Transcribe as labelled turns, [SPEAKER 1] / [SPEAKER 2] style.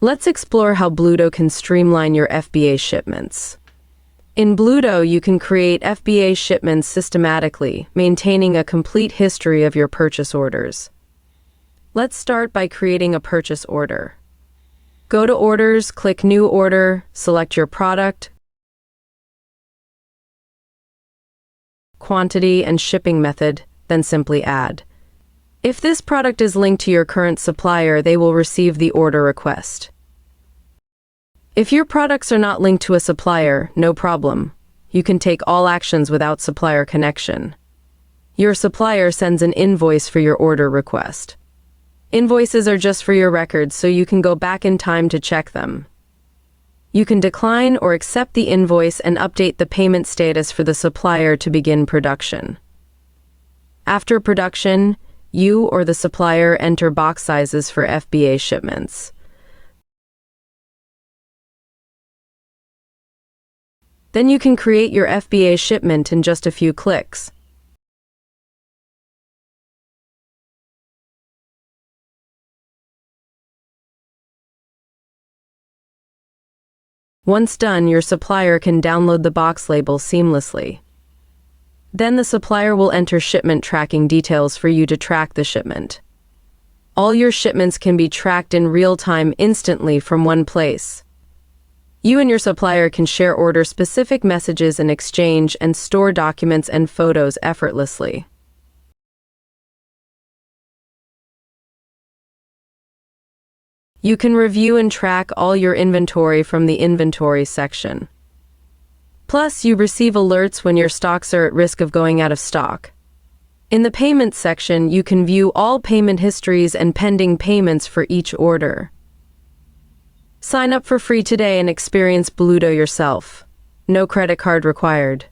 [SPEAKER 1] Let's explore how Bluudo can streamline your FBA shipments. In Bluudo, you can create FBA shipments systematically, maintaining a complete history of your purchase orders. Let's start by creating a purchase order. Go to Orders, click New Order, select your product, quantity, and shipping method, then simply add. If this product is linked to your current supplier, they will receive the order request. If your products are not linked to a supplier, no problem. You can take all actions without supplier connection. Your supplier sends an invoice for your order request. Invoices are just for your records, so you can go back in time to check them. You can decline or accept the invoice and update the payment status for the supplier to begin production. After production, you or the supplier enter box sizes for FBA shipments. Then you can create your FBA shipment in just a few clicks. Once done, your supplier can download the box label seamlessly. Then the supplier will enter shipment tracking details for you to track the shipment. All your shipments can be tracked in real time instantly from one place. You and your supplier can share order-specific messages and exchange and store documents and photos effortlessly. You can review and track all your inventory from the inventory section. Plus, you receive alerts when your stocks are at risk of going out of stock. In the payments section, you can view all payment histories and pending payments for each order. Sign up for free today and experience Bluudo yourself. No credit card required.